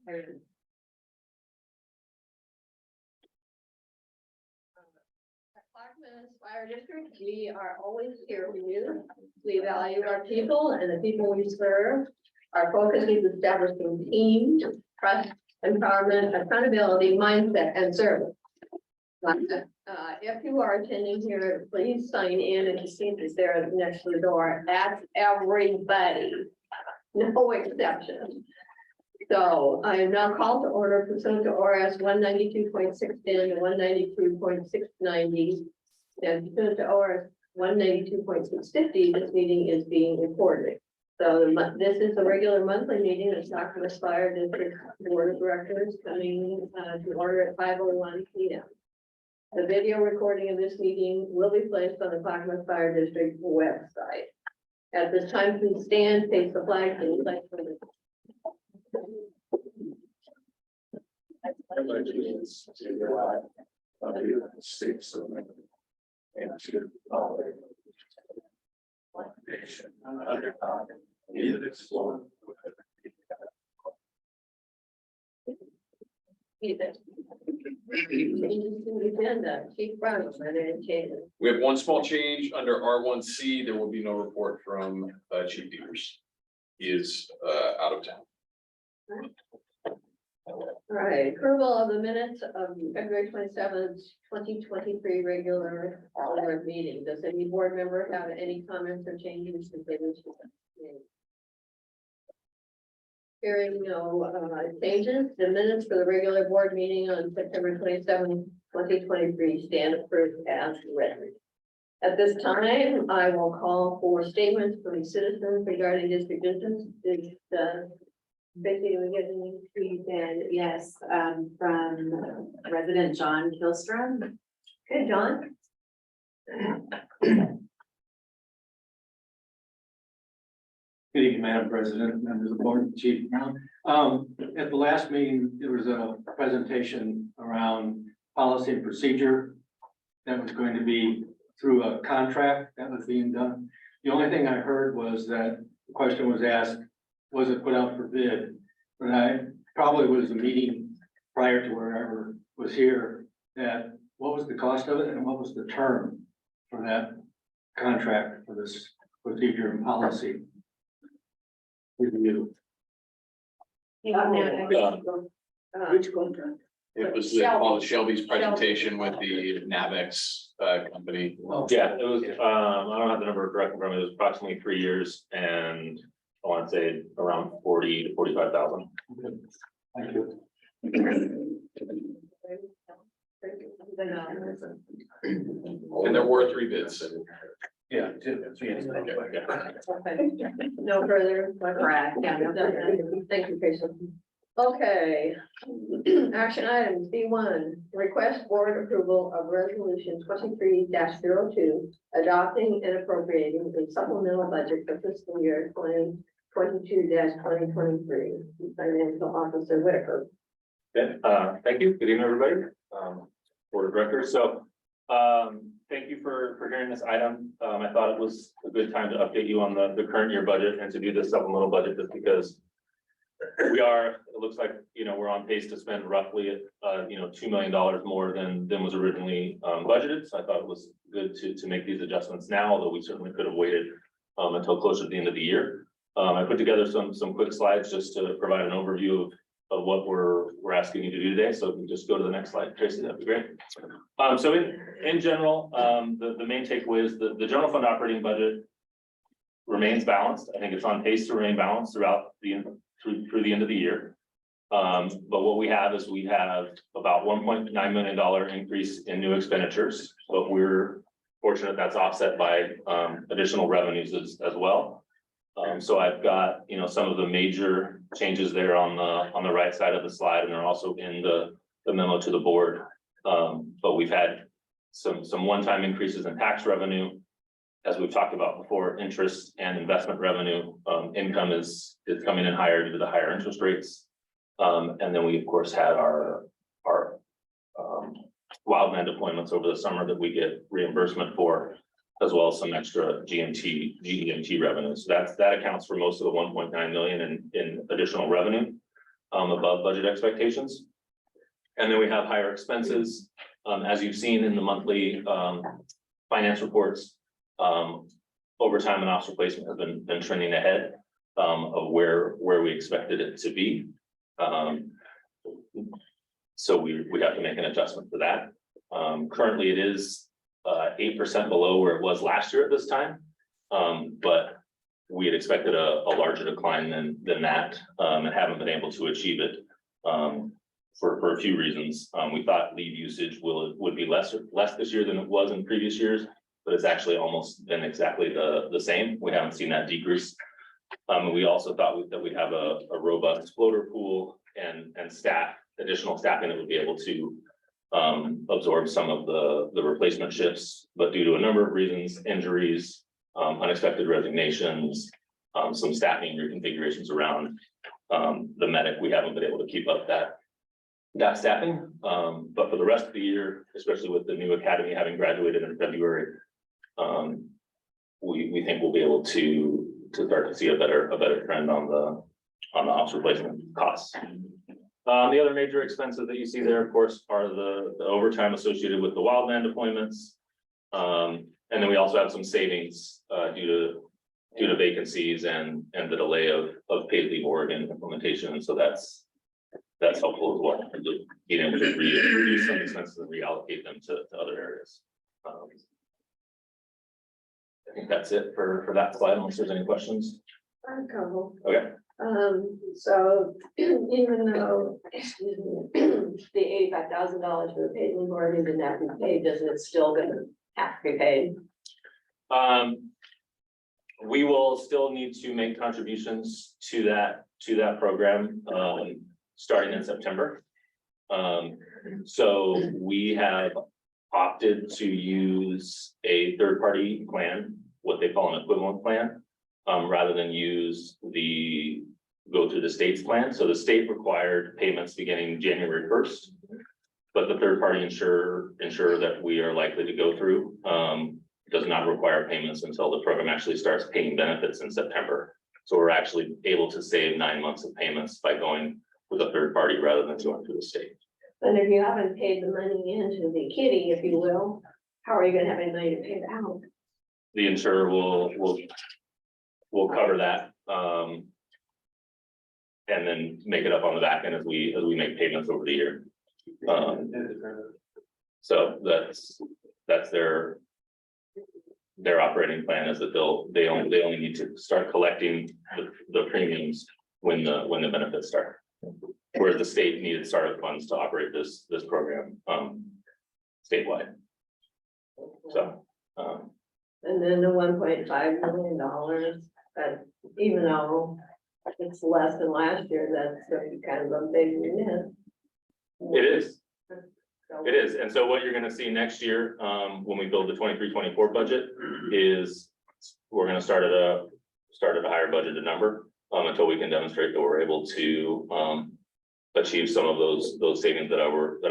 Clackamas Fire District, we are always here for you. We value our people and the people we serve. Our focus is establishing teams, trust, empowerment, accountability, mindset, and service. If you are attending here, please sign in and the seat is there next to the door. That's everybody, no exception. So I am now called to order pursuant to ORS 192.610 and 192.690. And pursuant to ORS 192.650, this meeting is being recorded. So this is a regular monthly meeting of Clackamas Fire District Board of Directors coming to order at 5:01 p.m. The video recording of this meeting will be placed on the Clackamas Fire District website. At this time, please stand, face the flag, and pledge allegiance. I pledge allegiance to the flag of the United States of America and to the republic one nation under God, indivisible, with liberty and Changes to the agenda. Chief Brown, are there any changes? We have one small change under R1C. There will be no report from Chief Devers. He is out of town. All right, approval of the minutes of February 27th, 2023 regular board meeting. Does any board member have any comments or changes to the minutes? Hearing no changes, the minutes for the regular board meeting on September 27th, 2023 stand approved as read. At this time, I will call for statements from citizens regarding district business. Basically, we get any And yes, from resident John Kilstrom. Okay, John. Good evening, Madam President, members of the board, Chief Brown. At the last meeting, there was a presentation around policy and procedure that was going to be through a contract that was being done. The only thing I heard was that the question was asked, was it put out for bid? But I probably was a meeting prior to wherever was here, that what was the cost of it and what was the term for that contract for this procedure and policy review? Which contract? It was called Shelby's presentation with the Navex company. Yeah, it was, I don't have the number directly from it. It was approximately 3 years and I want to say around 40 to 45,000. Thank you. And there were 3 bids. Yeah. No further. Correct, yeah, no further. Thank you, Jason. Okay. Action items, B1, request board approval of resolution 23-02, adopting and appropriating a supplemental budget for fiscal year 2022-2023. Financial Officer Whitaker. Okay, thank you. Good evening, everybody. Board of Directors. So, thank you for hearing this item. I thought it was a good time to update you on the current year budget and to do this supplemental budget just because it looks like, we're on pace to spend roughly, $2 million more than was originally budgeted. So I thought it was good to make these adjustments now, although we certainly could have waited until closer to the end of the year. I put together some quick slides just to provide an overview of what we're asking you to do today. So if we just go to the next slide, Tracy, that'd be great. So in general, the main takeaway is the general fund operating budget remains balanced. I think it's on pace to remain balanced throughout through the end of the year. But what we have is we have about $1.9 million increase in new expenditures, but we're fortunate that's offset by additional revenues as well. So I've got, some of the major changes there on the right side of the slide, and they're also in the memo to the board. But we've had some one-time increases in tax revenue. As we've talked about before, interest and investment revenue income is coming in higher due to the higher interest rates. And then we of course had our wildland deployments over the summer that we get reimbursement for, as well as some extra GEMT revenue. So that accounts for most of the 1.9 million in additional revenue. above budget expectations. And then we have higher expenses, as you've seen in the monthly, finance reports. Overtime and ops replacement has been trending ahead, of where we expected it to be. So we have to make an adjustment for that. Currently it is 8% below where it was last year at this time. But we had expected a larger decline than that, and haven't been able to achieve it. For a few reasons. We thought leave usage would be less this year than it was in previous years, but it's actually almost been exactly the same. We haven't seen that decrease. We also thought that we'd have a robust floater pool and additional staffing that would be able to absorb some of the replacement shifts, but due to a number of reasons, injuries, unexpected resignations, some staffing reconfigurations around the medic, we haven't been able to keep up that staffing. But for the rest of the year, especially with the new academy having graduated in February, we think we'll be able to start to see a better trend on the ops replacement costs. The other major expenses that you see there, of course, are the overtime associated with the wildland deployments. And then we also have some savings due to vacancies and the delay of paid leave Oregon implementation. And so that's helpful as well, in terms of being able to reduce some expenses and reallocate them to other areas. I think that's it for that slide, unless there's any questions. Okay. So even though the $85,000 for the paid leave Oregon didn't have to be paid, doesn't it still gonna have to be paid? We will still need to make contributions to that program, starting in September. So we have opted to use a third-party plan, what they call an equivalent plan, rather than go through the state's plan. So the state required payments beginning January 1st, but the third-party insurer that we are likely to go through does not require payments until the program actually starts paying benefits in September. So we're actually able to save 9 months of payments by going with a third party rather than going through the state. And if you haven't paid the money into the kitty, if you will, how are you gonna have any money to pay it out? The insurer will cover that, and then make it up on the back end as we make payments over the year. So that's their operating plan, is that they only need to start collecting the premiums when the benefits start. Whereas the state needed startup funds to operate this program statewide. So. And then the $1.5 million, that even though it's less than last year, that's gonna be kind of a big miss. It is. So- It is, and so what you're gonna see next year, when we build the 23-24 budget, is we're gonna start at a higher budgeted number, until we can demonstrate that we're able to achieve some of those savings that I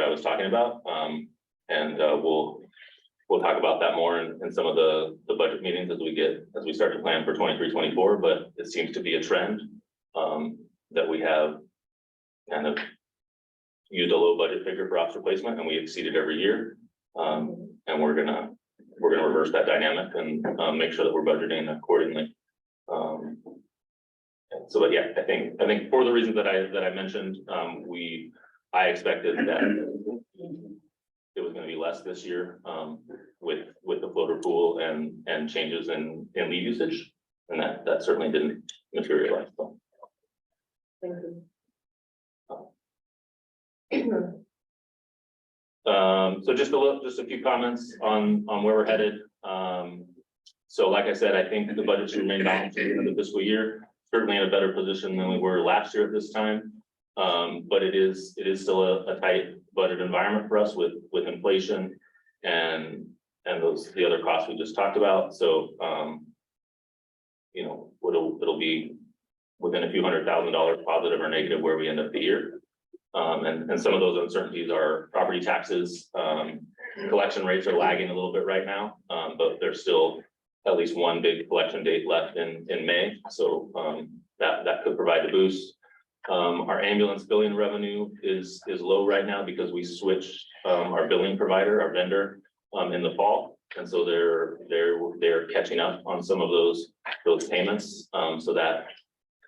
was talking about. And we'll talk about that more in some of the budget meetings as we start to plan for 23-24, but it seems to be a trend that we have kind of used a low budget figure for ops replacement, and we exceed it every year. And we're gonna reverse that dynamic and make sure that we're budgeting accordingly. So, but yeah, I think for the reasons that I mentioned, I expected that it was gonna be less this year, with the floater pool and changes in lead usage, and that certainly didn't materialize. So. Thank you. So just a few comments on where we're headed. So like I said, I think the budget should remain balanced at the end of the fiscal year, certainly in a better position than we were last year at this time. But it is still a tight budget environment for us with inflation and the other costs we just talked about. So it'll be within a few $100,000 positive or negative where we end up the year. And some of those uncertainties are property taxes. Collection rates are lagging a little bit right now, but there's still at least one big collection date left in May. So that could provide a boost. Our ambulance billing revenue is low right now because we switched our billing provider, our vendor, in the fall. And so they're catching up on some of those payments. So that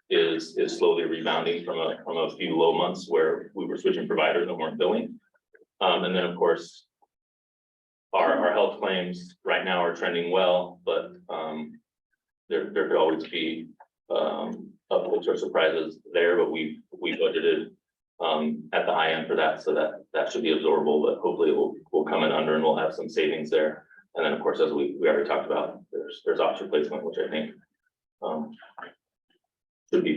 is slowly rebounding from a few low months where we were switching providers and weren't billing. And then, of course, our health claims right now are trending well, but there could always be upwards or surprises there, but we budgeted at the high end for that, so that should be absorbable, but hopefully we'll come in under and we'll have some savings there. And then, of course, as we already talked about, there's office replacement, which I think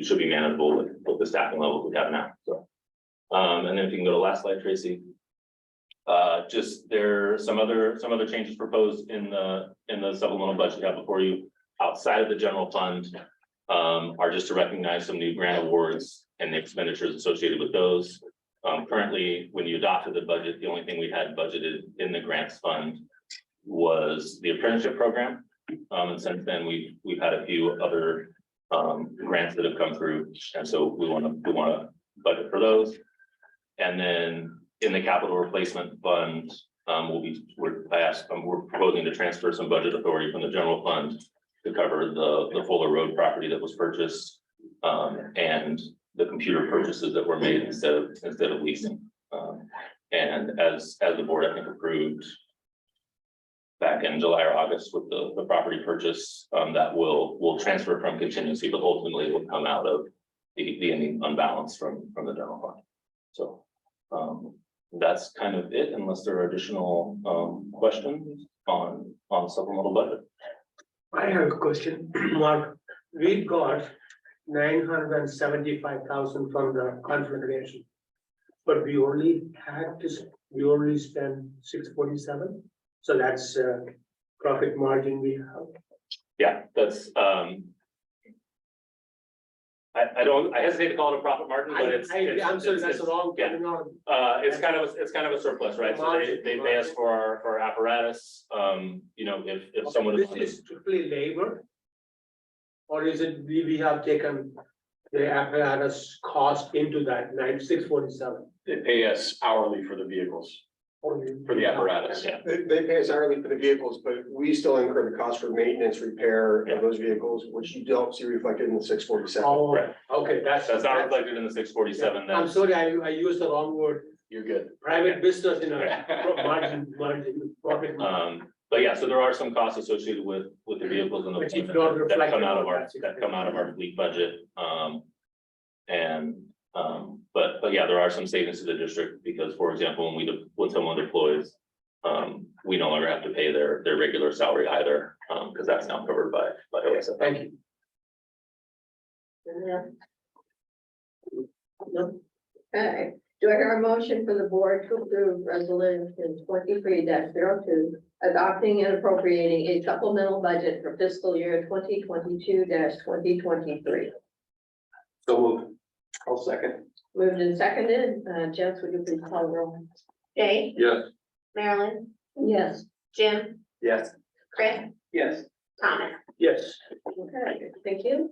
should be manageable with the staffing levels we have now. So and then if you can go to the last slide, Tracy. Just there are some other changes proposed in the supplemental budget you have before you outside of the general fund. Are just to recognize some new grant awards and the expenditures associated with those. Currently, when you adopted the budget, the only thing we had budgeted in the grants fund was the apprenticeship program. And since then, we've had a few other grants that have come through, and so we want to budget for those. And then in the capital replacement fund, we're proposing to transfer some budget authority from the general fund to cover the Fuller Road property that was purchased, and the computer purchases that were made instead of leasing. And as the board, I think, approved back in July or August with the property purchase, that will transfer from contingency, but ultimately will come out of the ending unbalance from the general fund. So that's kind of it, unless there are additional questions on supplemental budget. I have a question, Mark. We got 975,000 from the confederation, but we only spent 647. So that's profit margin we have. Yeah, that's I hesitate to call it a profit margin, but I'm sorry, that's wrong. Yeah. It's kind of a surplus, right? So they pay us for our apparatus. You know, if someone This is strictly labor, or is it we have taken the apparatus cost into that 647? They pay us hourly for the vehicles, for the apparatus. Yeah. They pay us hourly for the vehicles, but we still incur the cost for maintenance, repair Yeah. of those vehicles, which you don't see reflected in the 647. Oh, Right. okay, That's not reflected in the 647. I'm sorry, I used the wrong word. You're good. Private business in a margin, profit margin. But yeah, so there are some costs associated with the vehicles and Which is the not that come out of reflected. our fleet budget. But yeah, there are some savings to the district because, for example, when someone deploys, we no longer have to pay their regular salary either, because that's now covered by OSF. Thank you. No. Okay, do I hear a motion for the board to approve resolution 23-02, adopting and appropriating a supplemental budget for fiscal year 2022-2023? So moved. I'll second. Moved and seconded, Jess, would you please call the roll? Jay, Yes. Marilyn, Yes. Jim, Yes. Chris, Yes. Thomas. Yes. Okay, thank you.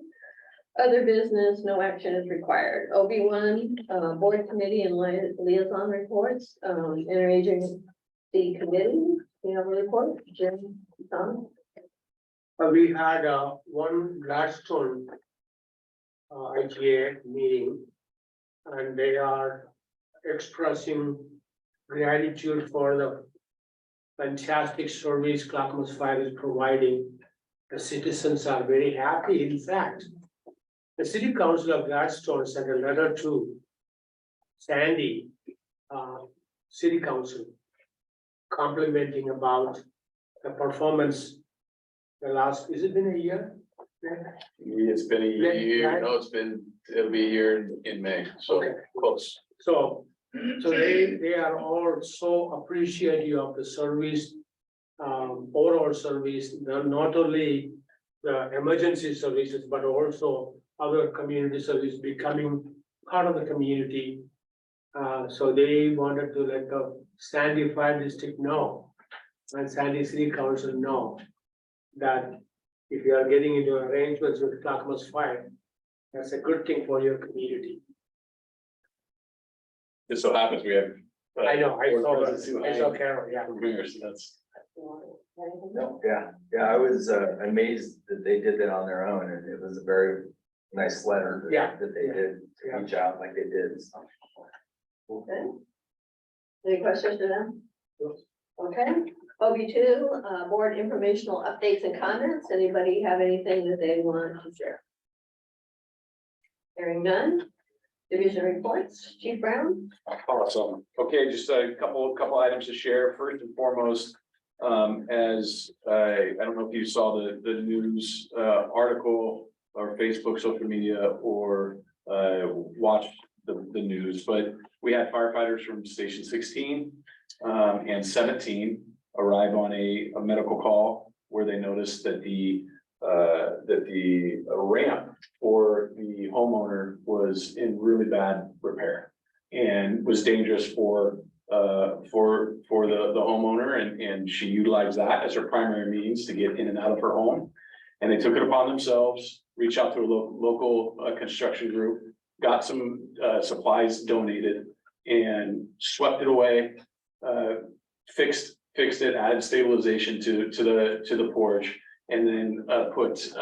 Other business, no action is required. OB1, board committee and liaison reports, interagency committee, you have a report, Jim, Tom? We had one Gladstone IGA meeting, and they are expressing gratitude for the fantastic service Clackamas Fire is providing. The citizens are very happy. In fact, the City Council of Gladstone sent a letter to Sandy, City Council, complimenting about the performance. The last, has it been a year? It's been a year, no, it'll be a year in May, so Okay. close. So they are all so appreciative of the service, overall service, not only the emergency services, but also other community service becoming part of the community. So they wanted to let the Sandy Fire District know, and Sandy City Council know, that if you are getting into arrangements with Clackamas Fire, that's a good thing for your community. Just so happens we have. I know, I saw Carol. Carol, yeah. That's. No, yeah, I was amazed that they did that on their own, and it was a very nice letter. Yeah. That they did to reach out like they did. So. Okay. Any questions for them? Okay, OB2, board informational updates and comments. Anybody have anything that they want to share? Hearing none. Division reports, Chief Brown. Awesome. Okay, just a couple items to share. First and foremost, as I don't know if you saw the news article or Facebook, social media, or watched the news, but we had firefighters from Station 16 and 17 arrive on a medical call where they noticed that the ramp for the homeowner was in really bad repair and was dangerous for the homeowner, and she utilized that as her primary means to get in and out of her home. And they took it upon themselves, reach out to a local construction group, got some supplies donated, and swept it away, fixed it, added stabilization to the porch, and then put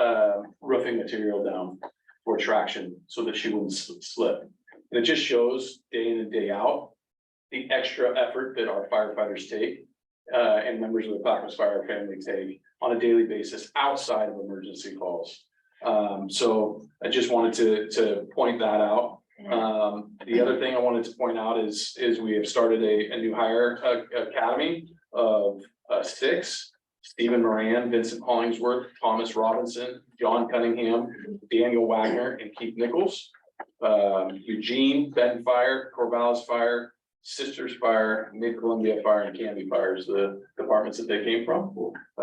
roofing material down for traction so that she wouldn't slip. And it just shows day in and day out the extra effort that our firefighters take and members of the Clackamas Fire family take on a daily basis outside of emergency calls. So I just wanted to point that out. The other thing I wanted to point out is we have started a new hire academy of 6. Stephen Moran, Vincent Hollingsworth, Thomas Robinson, John Cunningham, Daniel Wagner, and Keith Nichols. Eugene, Benton Fire, Corvallis Fire, Sisters Fire, Mid-Columbia Fire, and Canby Fire is the departments that they came from.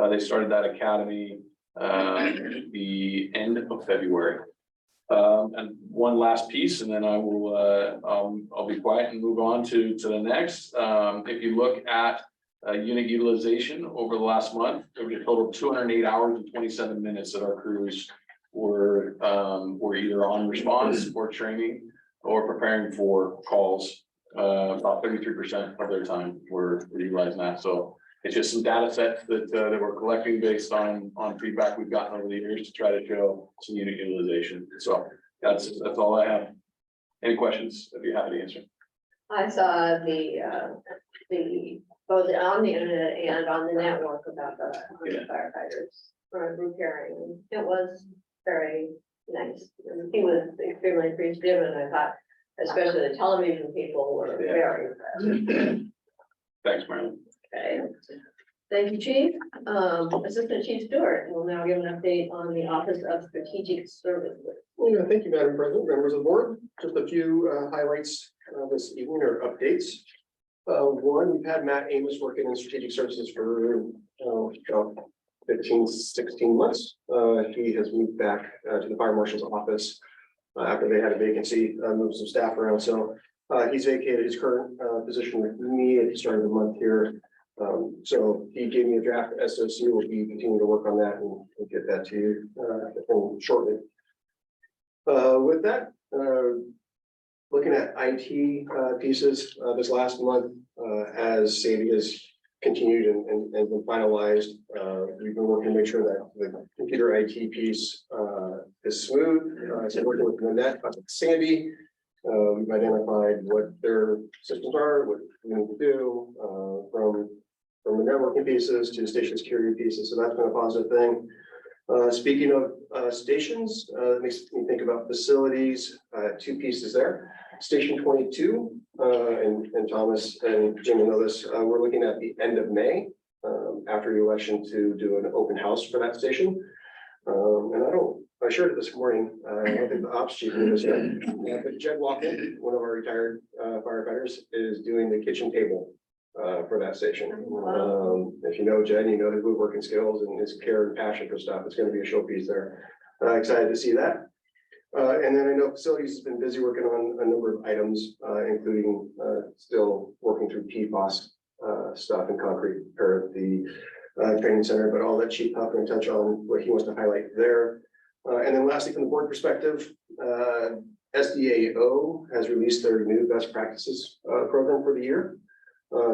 They started that academy the end of February. And one last piece, and then I will I'll be quiet and move on to the next. If you look at unit utilization over the last month, there was a total of 208 hours and 27 minutes that our crews were either on response or training or preparing for calls. About 33% of their time were utilizing that. So it's just some data sets that we're collecting based on feedback we've gotten over the years to try to show some unit utilization. So that's all I have. Any questions? I'd be happy to answer. I saw the both on the internet and on the network about the firefighters repairing. It was very nice. And he was extremely appreciative, and I thought, especially the television people were very impressed. Thanks, Marilyn. Okay. Thank you, Chief. Assistant Chief Stewart will now give an update on the Office of Strategic Services. Yeah, thank you, Madam President, members of the board. Just a few highlights this evening or updates. One, we've had Matt Amos working in strategic services for 15, 16 months. He has moved back to the fire marshal's office after they had a vacancy, moved some staff around. So he's vacated his current position with me at the start of the month here. So he gave me a draft SOC. We'll be continuing to work on that and we'll get that to you shortly. With that, looking at IT pieces this last month, as Sandy has continued and been finalized, we've been working to make sure that the computer IT piece is smooth. So working with Nanette, Sandy, we've identified what their systems are, what we need to do from the networking pieces to station security pieces. So that's been a positive thing. Speaking of stations, it makes me think about facilities, 2 pieces there. Station 22, and Thomas and Jim know this, we're looking at the end of May after the election to do an open house for that station. And I shared it this morning. I don't think the ops chief knew this yet. But Jed Walken, one of our retired firefighters, is doing the kitchen table for that station. If you know Jed, you know his woodworking skills and his care and passion for stuff. It's going to be a showpiece there. Excited to see that. And then I know facilities has been busy working on a number of items, including still working through PFAS stuff and concrete repair at the training center, but I'll let Chief Huffman touch on what he wants to highlight there. And then lastly, from the board perspective, SDAO has released their new best practices program for the year.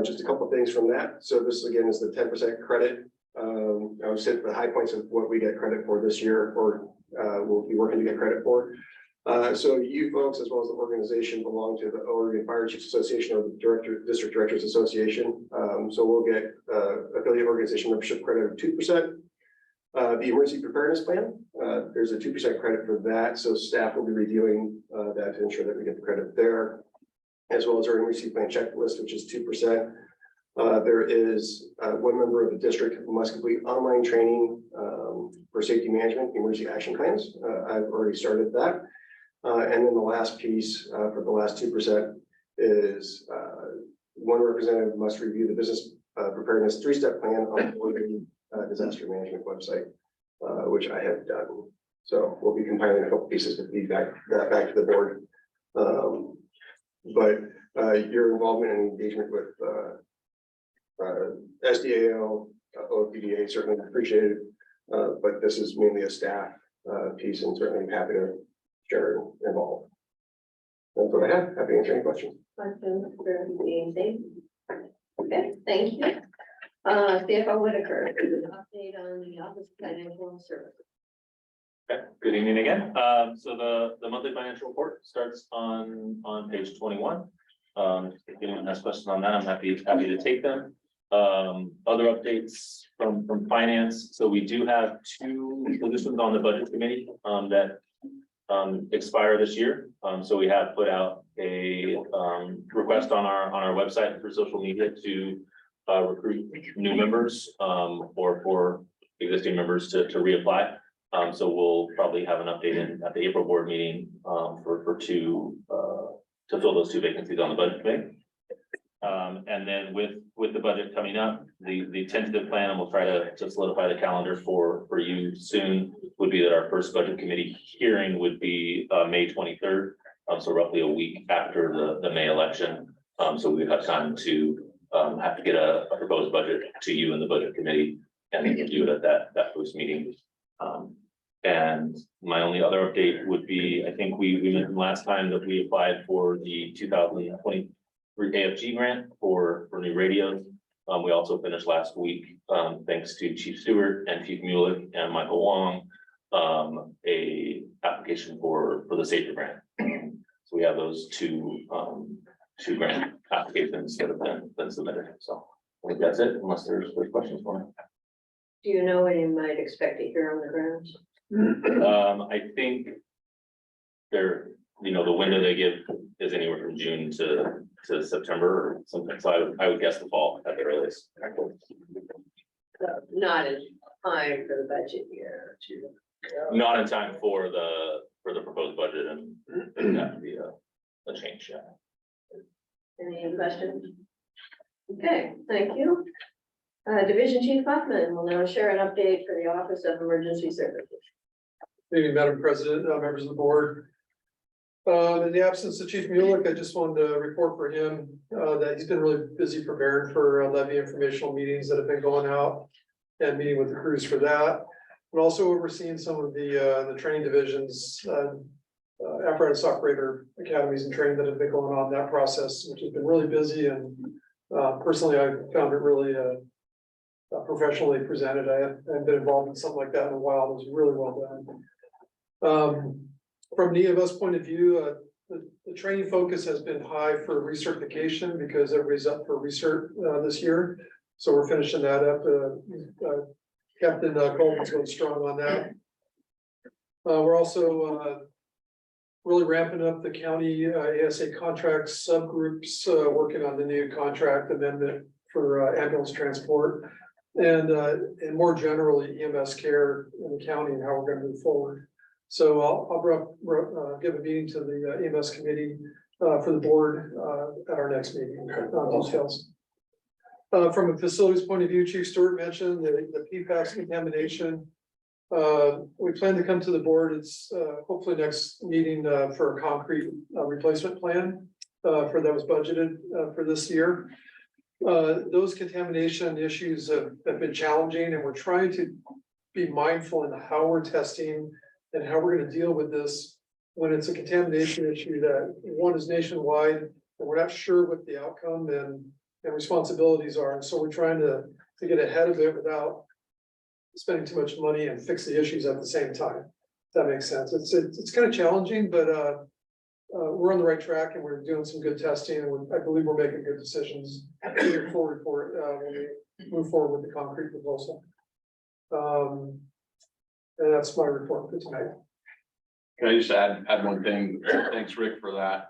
Just a couple of things from that. So this again is the 10% credit. I would say the high points of what we get credit for this year, or we'll be working to get credit for. So you folks, as well as the organization, belong to the Oregon Fire Chiefs Association or the District Directors Association. So we'll get affiliate organization membership credit of 2%. The emergency preparedness plan, there's a 2% credit for that. So staff will be reviewing that to ensure that we get the credit there, as well as our emergency plan checklist, which is 2%. There is one member of the district who must complete online training for safety management, emergency action plans. I've already started that. And then the last piece for the last 2% is one representative must review the business preparedness 3-step plan on the Oregon disaster management website, which I have done. So we'll be compiling a couple pieces to feedback that back to the board. But your involvement and engagement with SDAO, OPDA certainly appreciated, but this is mainly a staff piece, and certainly happy to share and involve. That's what I have. Happy to answer any questions. Questions for the same? Okay, thank you. CFO Whitaker, an update on the Office of Financial Services. Okay, good evening again. So the monthly financial report starts on page 21. If anyone has questions on that, I'm happy to take them. Other updates from finance. So we do have 2 positions on the budget committee that expire this year. So we have put out a request on our website for social media to recruit new members or for existing members to reapply. So we'll probably have an update at the April board meeting for 2 to fill those 2 vacancies on the budget committee. And then with the budget coming up, the tentative plan, and we'll try to solidify the calendar for you soon, would be that our first budget committee hearing would be May 23rd. So roughly a week after the May election. So we've had time to have to get a proposed budget to you in the budget committee and then review it at that first meeting. And my only other update would be, I think we mentioned last time that we applied for the 2023 AFG grant for new radios. We also finished last week, thanks to Chief Stewart and Chief Mulick and Michael Wong, a application for the safety grant. So we have those two grant applications that have been submitted. So I think that's it, unless there's questions for me. Do you know what you might expect to hear on the grounds? I think the window they give is anywhere from June to September or something. So I would guess the fall at the earliest. Not in time for the budget year. Not in time for the proposed budget, and it would have to be a change. Yeah. Any questions? Okay, thank you. Division Chief Hoffman will now share an update for the Office of Emergency Services. Thank you, Madam President, members of the board. In the absence of Chief Mulick, I just wanted to report for him that he's been really busy preparing for levy informational meetings that have been going out and meeting with the crews for that. And also overseeing some of the training divisions, apparatus operator academies and training that have been going on in that process, which has been really busy. And personally, I found it really professionally presented. I haven't been involved in something like that in a while. It was really well done. From the EMS point of view, the training focus has been high for recertification because everybody's up for recert this year. So we're finishing that up. Captain Coleman's going strong on that. We're also really ramping up the county ASA contracts subgroups, working on the new contract amendment for ambulance transport and more generally EMS care in the county and how we're going to move forward. So I'll give a meeting to the EMS committee for the board at our next meeting on details. From a facilities point of view, Chief Stewart mentioned the PFAS contamination. We plan to come to the board. It's hopefully next meeting for a concrete replacement plan for that was budgeted for this year. Those contamination issues have been challenging, and we're trying to be mindful in how we're testing and how we're going to deal with this when it's a contamination issue that one is nationwide, and we're not sure what the outcome and responsibilities are. And so we're trying to get ahead of it without spending too much money and fix the issues at the same time. If that makes sense. It's kind of challenging, but we're on the right track and we're doing some good testing, and I believe we're making good decisions moving forward when we move forward with the concrete proposal. And that's my report for tonight. Can I just add one thing? Thanks, Rick, for that.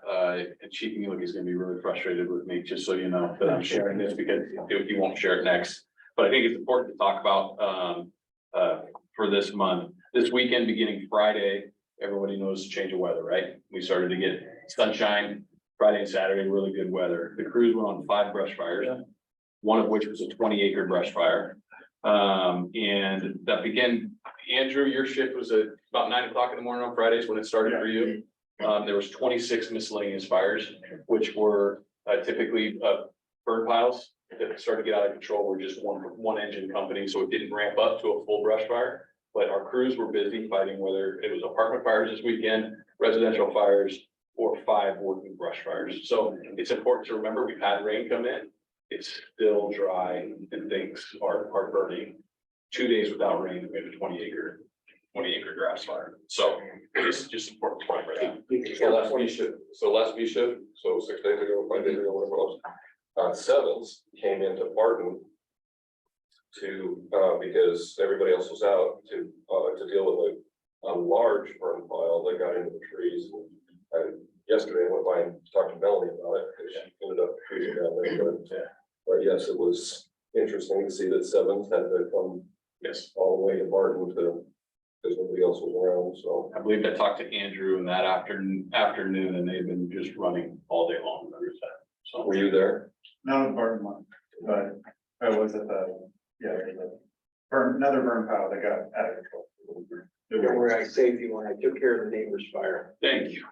And Chief Mueller is gonna be really frustrated with me, just so you know, that I'm sharing this because he won't share it next. But I think it's important to talk about for this month. This weekend, beginning Friday, everybody knows change of weather, right? We started to get sunshine Friday and Saturday, really good weather. The crews went on 5 brush fires, one of which was a 20-acre brush fire. And that began, Andrew, your shift was at about 9 o'clock in the morning on Fridays when it started for you. There was 26 miscellaneous fires, which were typically burn piles that started to get out of control. We're just one engine company, so it didn't ramp up to a full brush fire. But our crews were busy fighting, whether it was apartment fires this weekend, residential fires, or 5 working brush fires. So it's important to remember we've had rain come in. It's still dry and things are burning. 2 days without rain, we have a 20-acre grass fire. So it's just important to remember that. So last week shift, so 6 days ago, 5 days ago, whatever it was, Sevens came into Barton to, because everybody else was out to deal with a large burn pile that got into the trees. And yesterday I went by and talked to Melanie about it, because she ended up shooting down there, but yes, it was interesting to see that Sevens had to come all the way to Barton because nobody else was around, so. I believe I talked to Andrew in that afternoon, and they've been just running all day long. So Were you there? Not in Barton one, but I was at another burn pile that got out of control. Don't worry, I saved you when I took care of the neighbor's fire. thank you.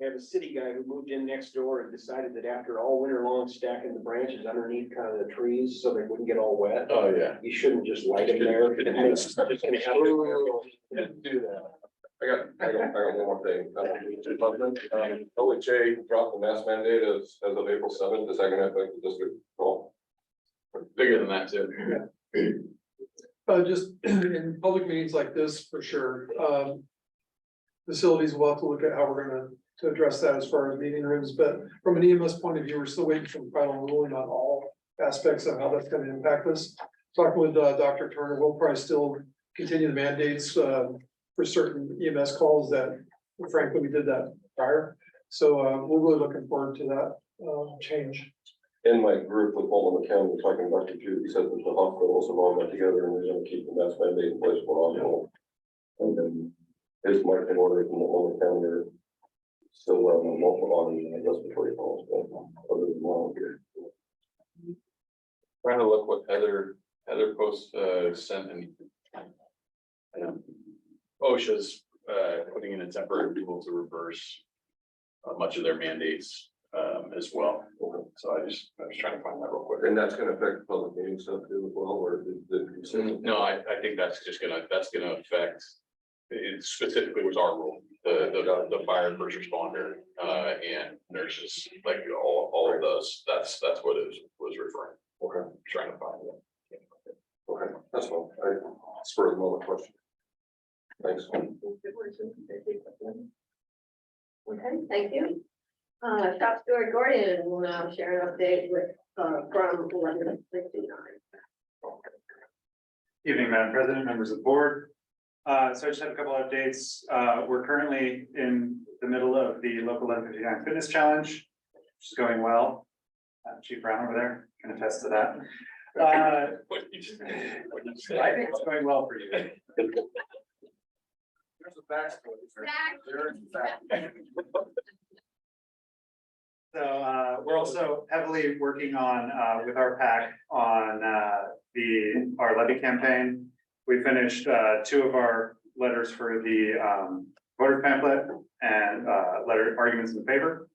We have a city guy who moved in next door and decided that after all winter long stacking the branches underneath kind of the trees so they wouldn't get all wet. Oh, yeah. You shouldn't just light them there. Didn't It's just gonna have to- Didn't do that. I got one more thing. OHA dropped the mask mandate as of April 7th. Is that gonna affect the district? Oh, Bigger than that too. Just in public meetings like this, for sure. Facilities will have to look at how we're gonna address that as far as meeting rooms, but from an EMS point of view, we're still waiting for the final ruling on all aspects of how that's gonna impact us. Talking with Dr. Turner, we'll probably still continue the mandates for certain EMS calls that frankly, we did that prior. So we're really looking forward to that change. in my group with Multnomah County, talking to Dr. Jude, he said that the hospitals have all got together and we're gonna keep the mask mandate in place for hospital. And then his marching orders in Multnomah County are still multiple on the respiratory calls, but other than that, Trying to look what Heather Post sent and OSHA's putting in a temporary tool to reverse much of their mandates as well. So I was trying to find that real quick. and that's gonna affect public meeting stuff too as well, or the. No, I think that's gonna affect, it specifically was our rule, the fire and first responder and nurses, like all of those, that's what it was referring. Okay, Trying to find it. okay, that's fine. I spur of the moment question. Thanks. Okay, thank you. Shop Steward Gordon will now share an update with, from 1169. Evening, Madam President, members of the board. So I just have a couple of updates. We're currently in the middle of the local 1159 fitness challenge, which is going well. Chief Brown over there can attest to that. I think it's going well for you. There's a backstory. So we're also heavily working on with our PAC on our levy campaign. We finished 2 of our letters for the voter pamphlet and letter arguments in favor,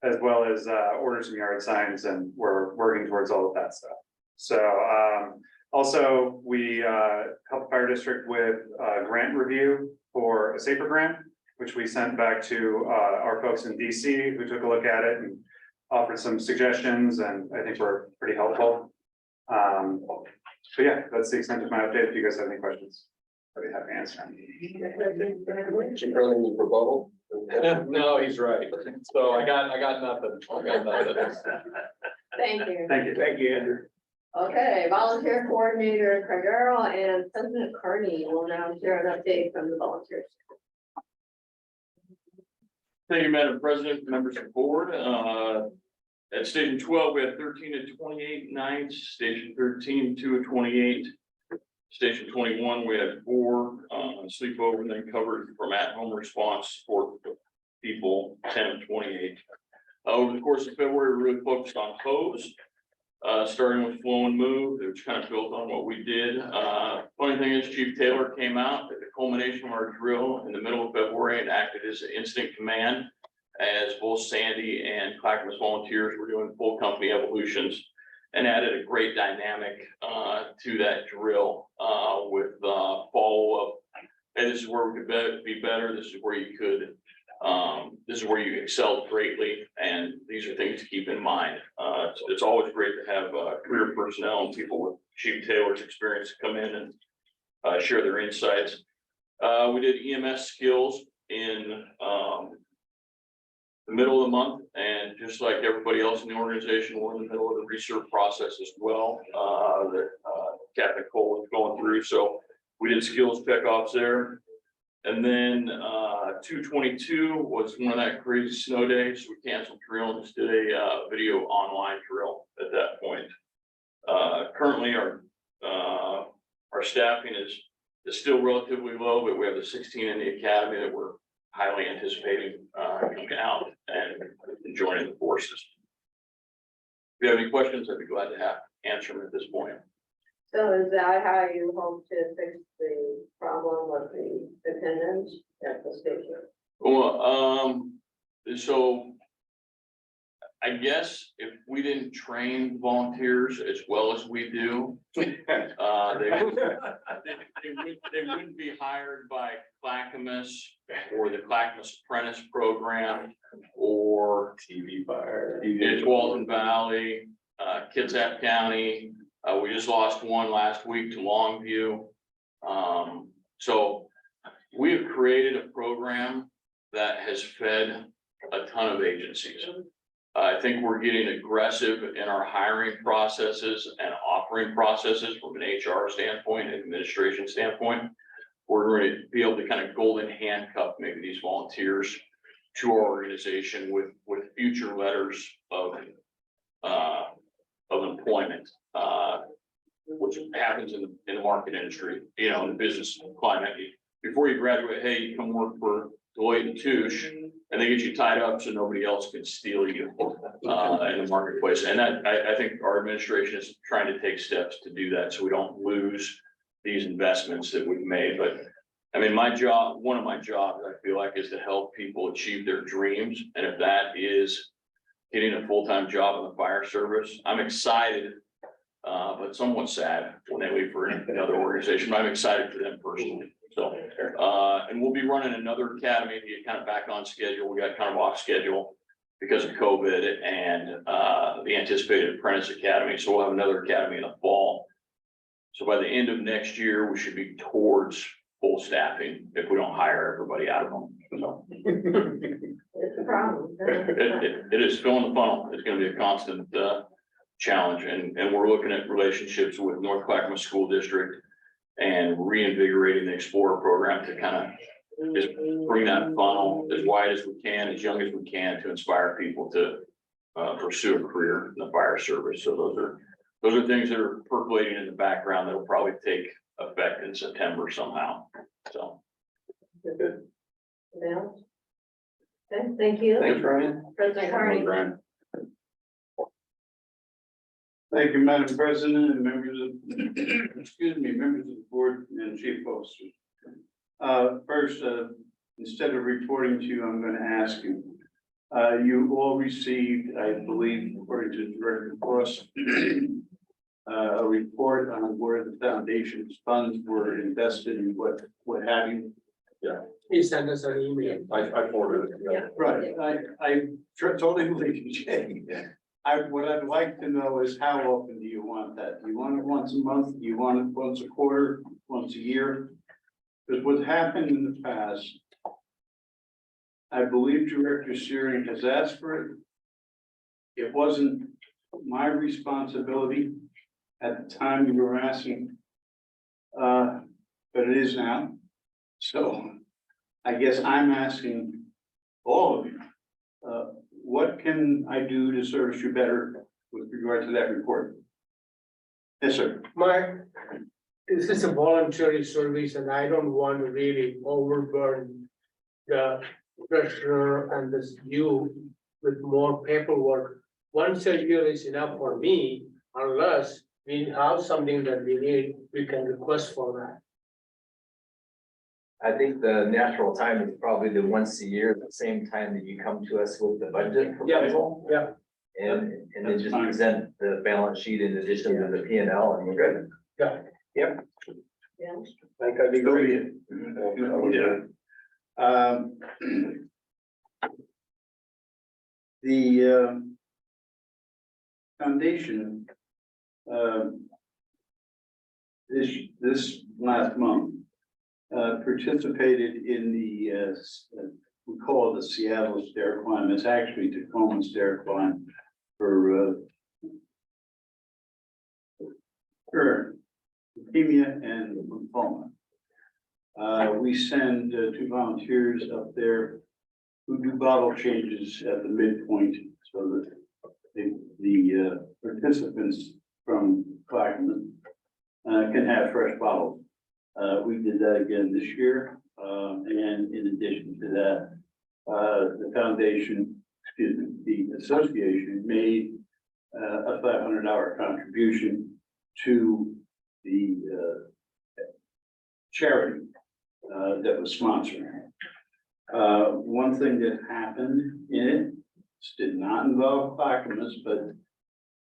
as well as orders and yard signs, and we're working towards all of that stuff. So also we helped the fire district with grant review for a safer grant, which we sent back to our folks in DC who took a look at it and offered some suggestions, and I think were pretty helpful. So yeah, that's the extent of my update. If you guys have any questions, I'd be happy to answer. Chief Running rebuttal. No, he's right. So I got nothing. Thank you. Thank you. Thank you, Andrew. Okay, volunteer coordinator Cordero and President Carney will now share an update from the volunteers. Thank you, Madam President, members of the board. At station 12, we had 13 to 28 nights, station 13, 2 to 28. Station 21, we had 4 sleepover and then covered from at-home response for people 10 to 28. Over the course of February, we really focused on hose, starting with flow and move, which kind of built on what we did. Funny thing is, Chief Taylor came out at the culmination of our drill in the middle of February and acted as an instant command, as both Sandy and Clackamas volunteers were doing full company evolutions, and added a great dynamic to that drill with follow-up. Hey, this is where we could be better. This is where you could. This is where you excelled greatly, and these are things to keep in mind. It's always great to have career personnel and people with Chief Taylor's experience come in and share their insights. We did EMS skills in the middle of the month, and just like everybody else in the organization, we're in the middle of the research process as well that Captain Cole is going through. So we did skills checkoffs there. And then 2/22 was one of that crazy snow days. We canceled drill and just did a video online drill at that point. Currently our staffing is still relatively low, but we have the 16 in the academy that we're highly anticipating coming out and joining the forces. If you have any questions, I'd be glad to answer them at this point. So is that how you hope to fix the problem of the attendance at the station? Well, so I guess if we didn't train volunteers as well as we do, they wouldn't be hired by Clackamas or the Clackamas Apprentice Program or TV fire. it's Walton Valley, Kitsap County. We just lost one last week to Longview. So we have created a program that has fed a ton of agencies. I think we're getting aggressive in our hiring processes and offering processes from an HR standpoint and administration standpoint. We're going to be able to kind of golden handcuff maybe these volunteers to our organization with future letters of employment, which happens in the market industry, you know, in the business climate. Before you graduate, hey, you come work for Deloitte and Touche, and they get you tied up so nobody else can steal you in the marketplace. And that I think our administration is trying to take steps to do that so we don't lose these investments that we've made. But I mean, my job, one of my jobs, I feel like, is to help people achieve their dreams. And if that is getting a full-time job in the fire service, I'm excited, but somewhat sad when they leave for another organization. But I'm excited for them personally. So, and we'll be running another academy to get kind of back on schedule. We got kind of off schedule because of COVID and the anticipated apprentice academy. So we'll have another academy in the fall. So by the end of next year, we should be towards full staffing if we don't hire everybody out of them. So It's a problem. it is filling the funnel. It's going to be a constant challenge, and we're looking at relationships with North Clackamas School District and reinvigorating the Explorer program to kind of just bring that funnel as wide as we can, as young as we can, to inspire people to pursue a career in the fire service. So those are things that are percolating in the background that will probably take effect in September somehow. So. Yeah. Okay, thank you. Thanks, Ryan. President Carney. Brian. Thank you, Madam President, and members of, excuse me, members of the board and chief officers. First, instead of reporting to you, I'm going to ask you. You all received, I believe, according to Director Cross, a report on where the foundation's funds were invested and what have you. He sent us an email. I forwarded it. Yeah. Right, I totally believe you, Jay. What I'd like to know is how often do you want that? Do you want it once a month? Do you want it once a quarter, once a year? Because what happened in the past, I believe Director Searing has asked for it. It wasn't my responsibility at the time you were asking. But it is now. So I guess I'm asking all of you, what can I do to service you better with regard to that report? Yes, sir. This is a voluntary service and I don't want to really overburden the treasurer and this you with more paperwork. Once a year is enough for me, unless we have something that we need, we can request for that. I think the natural time is probably the once a year, the same time that you come to us with the budget proposal. Yeah. And then That's just fine. present the balance sheet in addition to the P and L and we're good. Yeah. Yep. Yeah. I think that'd be great. Yeah. The foundation, this last month, participated in the, we call it the Seattle stair climb. It's actually Tacoma stair climb for leukemia and lymphoma. We send 2 volunteers up there who do bottle changes at the midpoint so that the participants from Clackamas can have fresh bottles. We did that again this year. And in addition to that, the foundation, the association made a $500 contribution to the charity that was sponsoring. One thing that happened in it, this did not involve Clackamas, but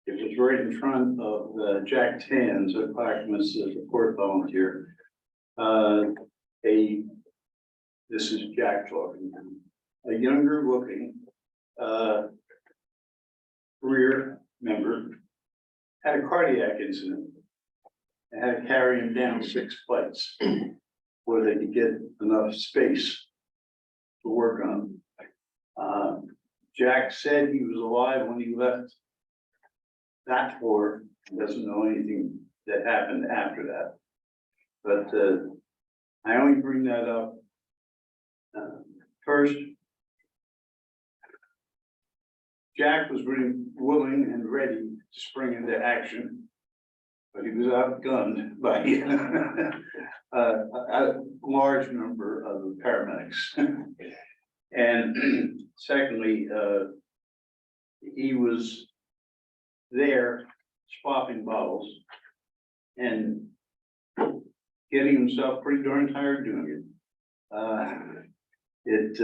it was right in front of Jack Tans at Clackamas as a port volunteer. This is Jack talking, a younger looking career member had a cardiac incident and had to carry him down 6 flights where they could get enough space to work on. Jack said he was alive when he left that floor. He doesn't know anything that happened after that. But I only bring that up. First, Jack was really willing and ready to spring into action, but he was outgunned by a large number of paramedics. And secondly, he was there swapping bottles and getting himself pretty darn tired doing it. It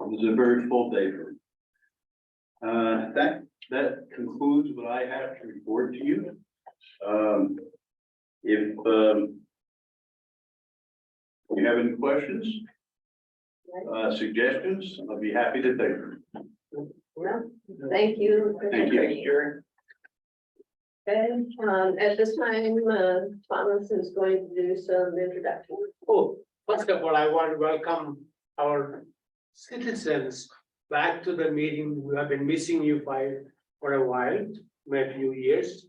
was a very full day for him. That concludes what I have to report to you. If you have any questions, suggestions, I'll be happy to take them. Well, thank you. Thank you. Okay, at this time, Thomas is going to do some introduction. Oh, first of all, I want to welcome our citizens back to the meeting. We have been missing you for a while, maybe a few years.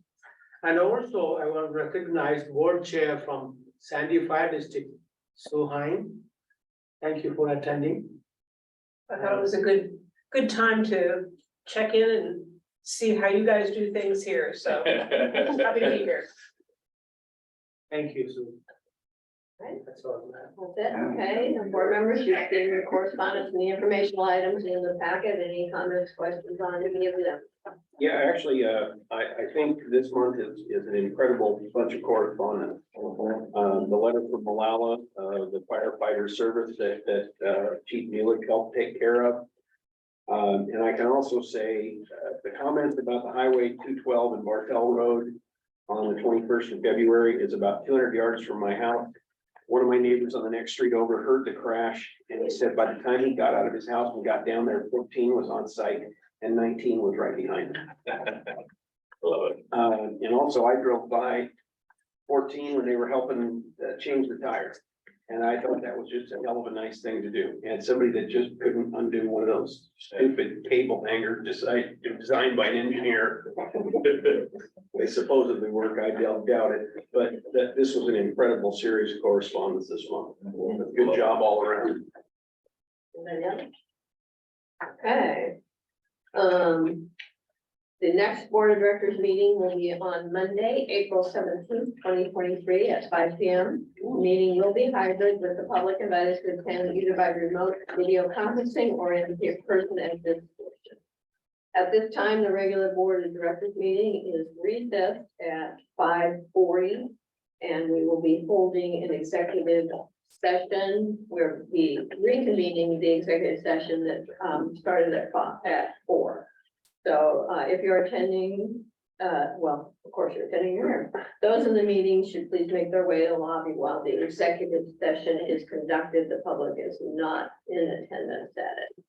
And also, I want to recognize board chair from Sandy Fire District, Sue Hine. Thank you for attending. I thought it was a good time to check in and see how you guys do things here, so happy to be here. Thank you, Sue. Right. That's all. That's it, okay, and board members, you've seen the correspondence and the informational items in the packet. Any comments, questions on any of them? Yeah, actually, I think this month is an incredible bunch of correspondence. The letter from Malala, the firefighter service that Chief Mueller helped take care of. And I can also say, the comments about the Highway 212 and Bartell Road on the 21st of February is about 200 yards from my house. one of my neighbors on the next street over heard the crash, and he said by the time he got out of his house and got down there, 14 was on site and 19 was right behind him. Love it. And also I drove by 14 when they were helping change the tires. And I thought that was just a hell of a nice thing to do. And somebody that just couldn't undo one of those stupid cable hangers designed by an engineer. They supposedly work, I doubt it, but this was an incredible series of correspondence this month. Good job all around. Anybody else? Okay. The next board of directors meeting will be on Monday, April 17th, 2023 at 5 p.m. Meeting will be hybrid with the public invited to attend either by remote video conferencing or in person at this station. At this time, the regular board of directors meeting is recessed at 5:40, and we will be holding an executive session. We'll be reconvening the executive session that started at 4. So if you're attending, well, of course you're attending here. Those in the meeting should please make their way to the lobby while the executive session is conducted. The public is not in attendance at it.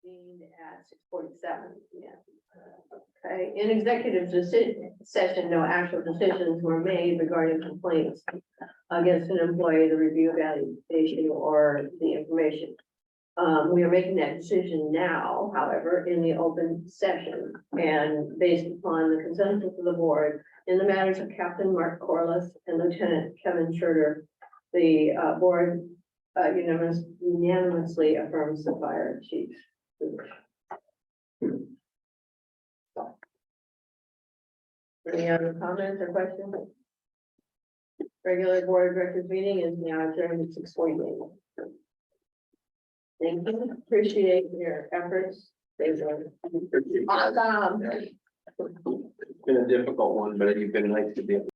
At 6:47 p.m. Okay, in executive session, no actual decisions were made regarding complaints against an employee, the review evaluation, or the information. We are making that decision now, however, in the open session, and based upon the consensus of the board in the matters of Captain Mark Corliss and Lieutenant Kevin Schurter, the board unanimously affirms the fire chief. Any other comments or questions? Regular board of directors meeting is now adjourned at 6:48. Thank you, appreciate your efforts. Awesome. It's been a difficult one, but you've been nice to be able